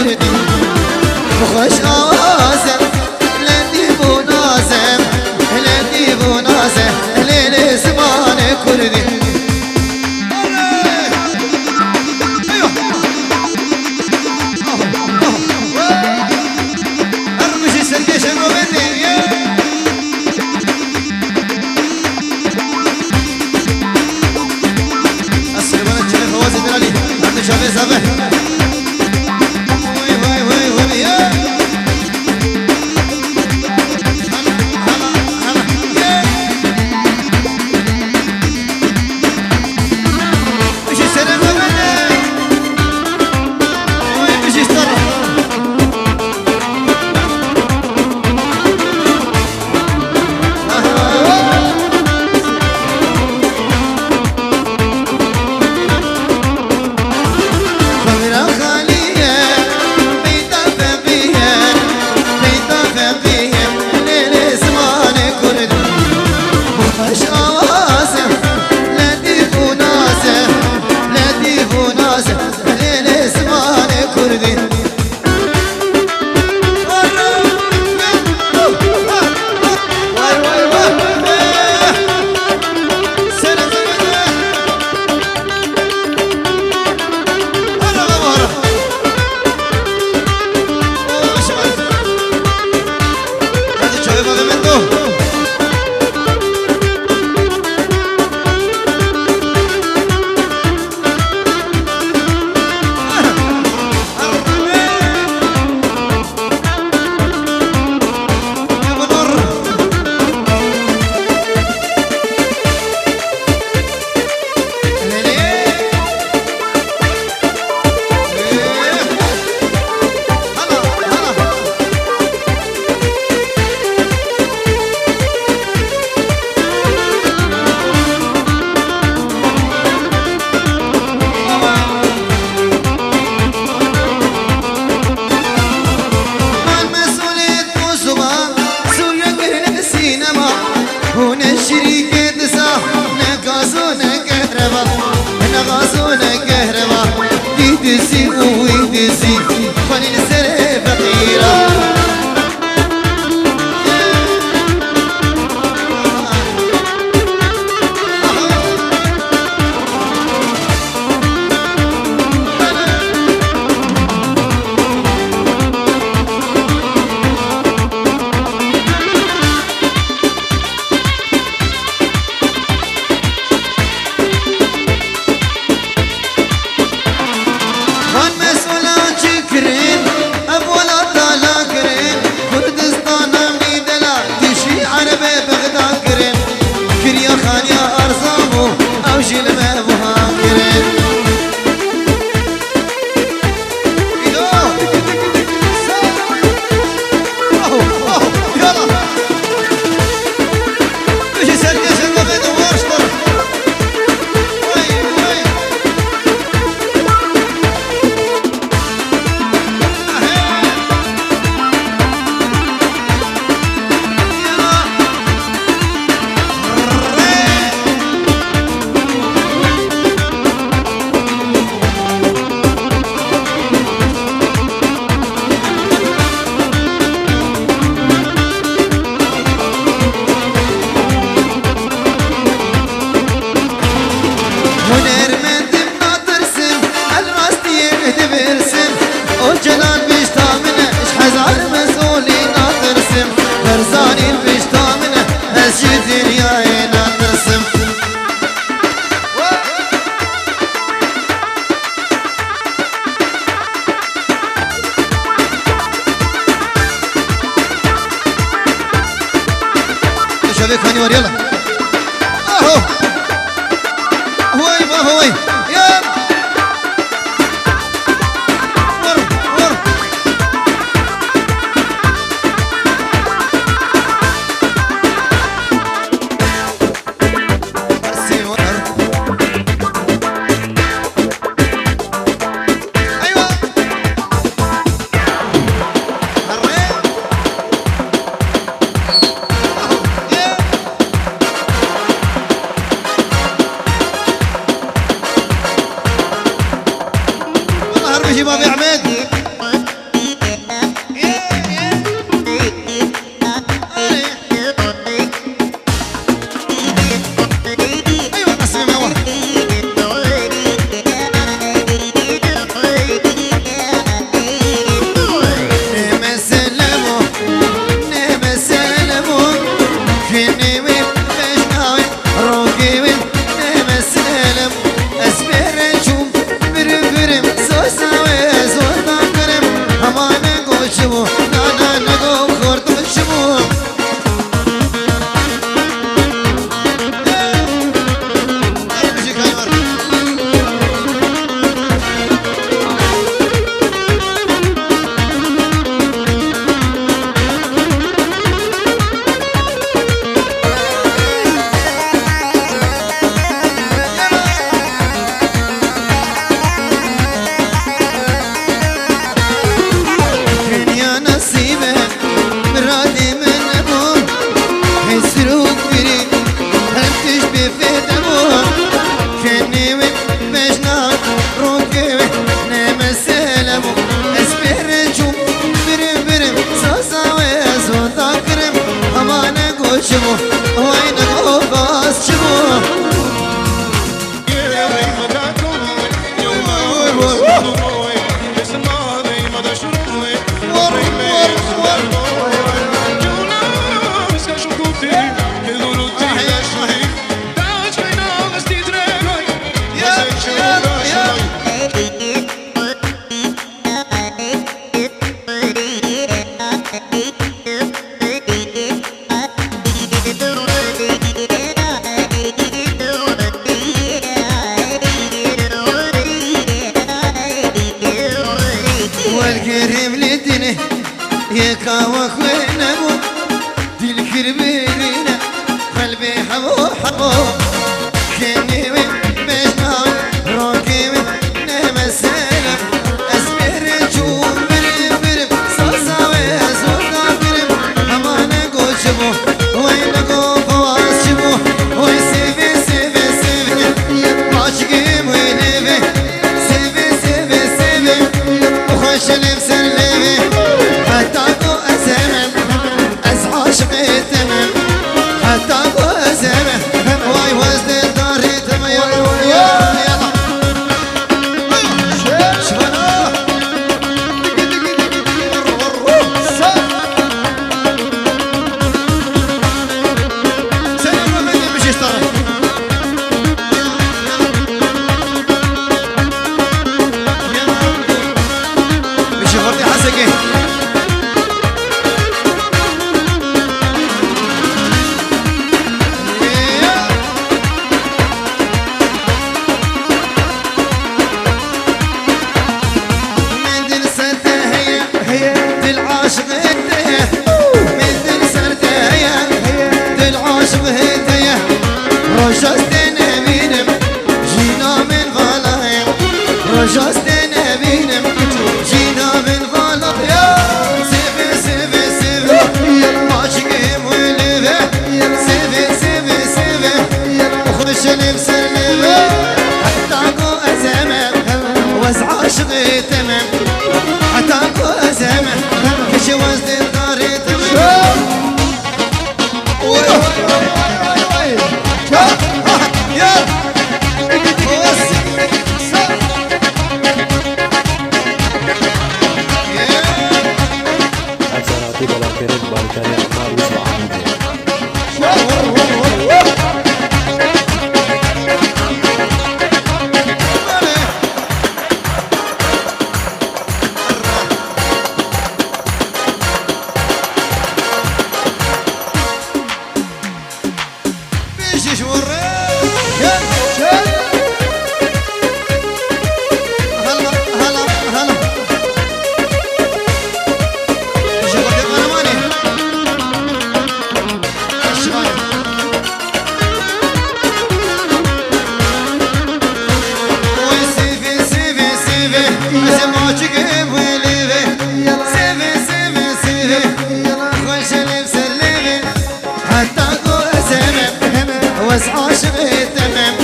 كردي خوش آوازه لندي بونازه لندي بونازه ليل زمان كردي شبيك هاني وريلا اهو هوي ما هوي يا شبو وينك وباس شبو والكريم لدني يكاوى خوينبو دي الكربيرينا قلبي حبو حبو كني بجناوي روكي نهم السلام اسمر جوم برم برم صاصاوي اسوطا برم امانا قو شبو وينكو فواز شبو وي سيفي سيفي سيفي عاشقي وينبي سيفي سيفي سيفي وخش نفسر ليبي حتى اكو اسمم عاشقي تمام حتى اكو اسمم واي وزن الداري تمام يلا شفنا سلام من مش يشتغل مش يغطي حسكي من دل سرته هي دل عاشق هديه من دل سرته هي دل عاشق هديه رجستنا بينم جينا من فلايم رجستنا بينم جينا من فلايم سيفي سيفي سيفي عاشقي وليفي سيفي سيفي سيفي وخش نفسر ليفي حتى اكو ازمه وز عاشقي تمام حتى اكو ازمه كش وزن الداري تمام Azzarati con la che ribalta le mani su anche. بيش وريك هلا هلا هلا ايش بدك انا ماني ايش ماني وي سيفي سيفي سيفي لازم اجيب وليفي سيفي سيفي سيفي خوش نفسر ليفي حتى اكو اسمم وز عاشقي تمام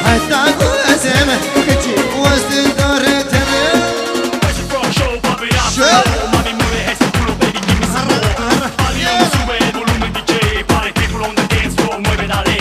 حتى اكو اسمم وزن الدار تمام Mami mueve ese culo, baby, give me some more. Volume, sube el volumen, DJ. Party people on the dance floor, mueve, dale.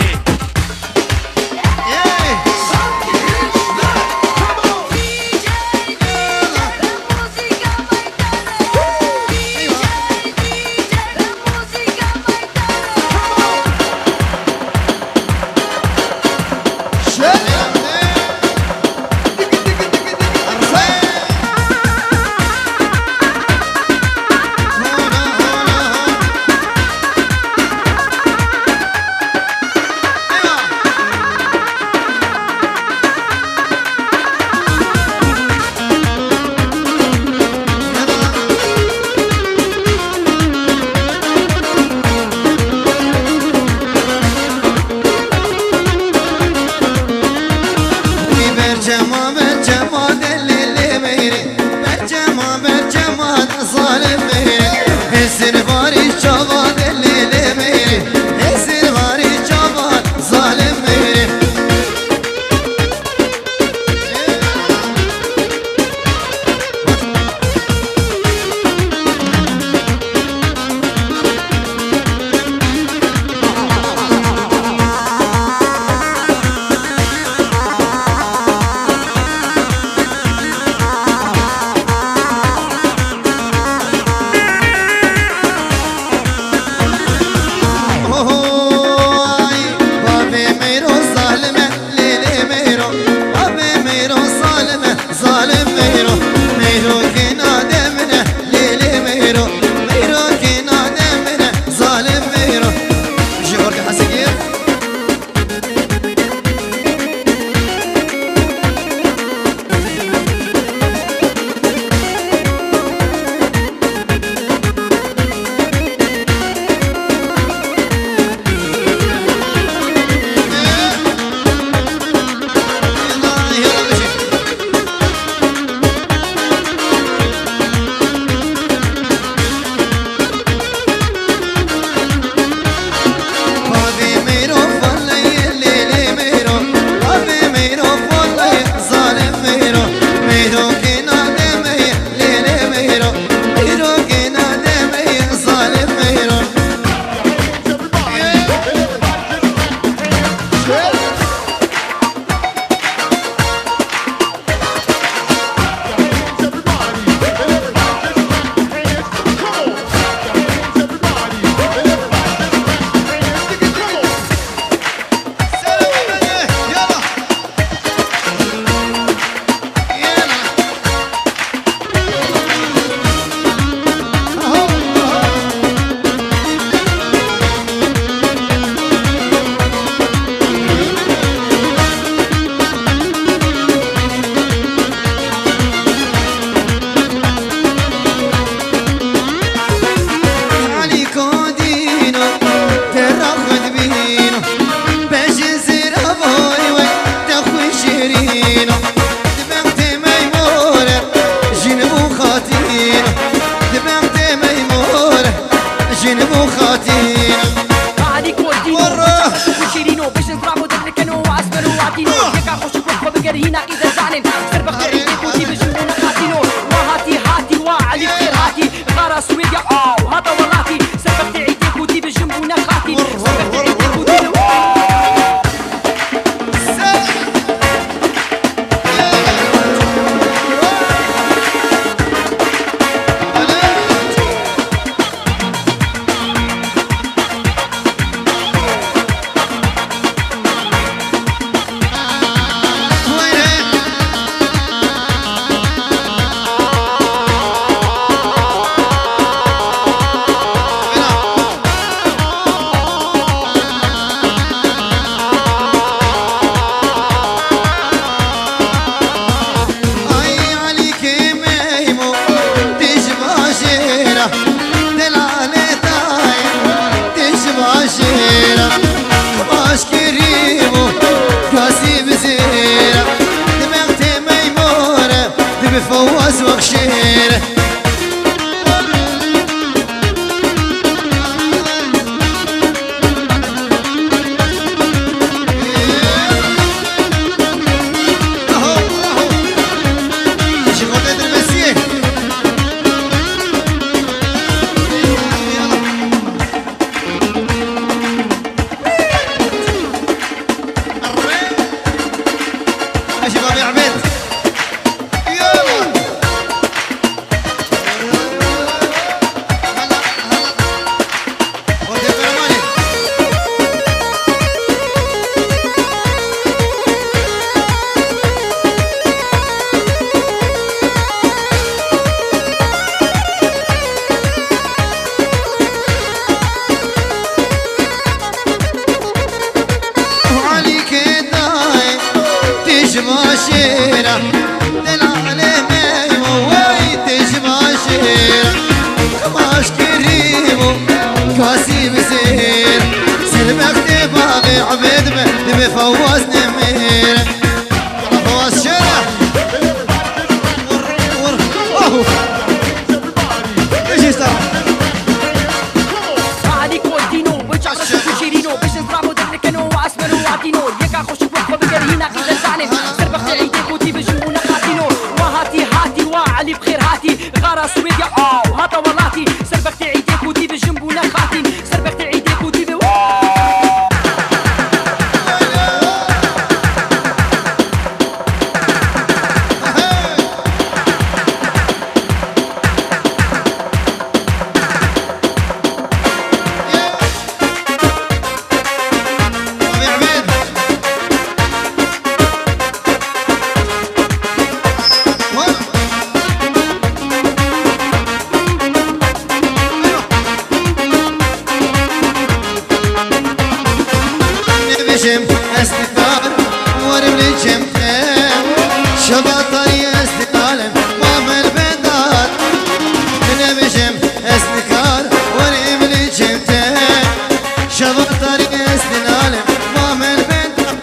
غارة سويديا هذا ولاتي سبقت عيديك ودي بالجنب ونخاتي سبقت عيديك ودي فواز وغشيره ماشيرة دلالة ميمو ويتش ماشيرة خماش كريمو كاسي بسير سلمك دبابي عبد دبي فواز نميرة فواز شرح ور اوه ايش يصير عليك ودينو بجع شيرينو باش نضربو دكنو واسمرو وعدينو ياك اخش بوقفه بقرينا قيل زعلم سربقت عيديك ودي بجنون قاتينو وهاتي هاتي وعلي بخير هاتي غارة سويديا هذا ولاتي سربقت عيديك ودي بجنبون خاتين سربقت عيديك ودي استقال ورملي جمتين شبطري استقال وامل بندار من بجم استقال ورملي جمتين شبطري استقال وامل بندار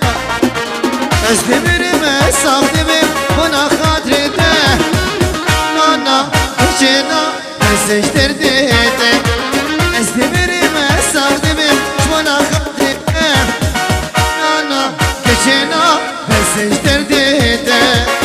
استمر ما صاحبي وانا خاطري ده نانا جينا استشتر ديته استمر ما صاحبي وانا خاطري ده كشنا بس اشترديته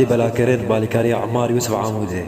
بلاكرين بالكاري عمار يوسف عمودي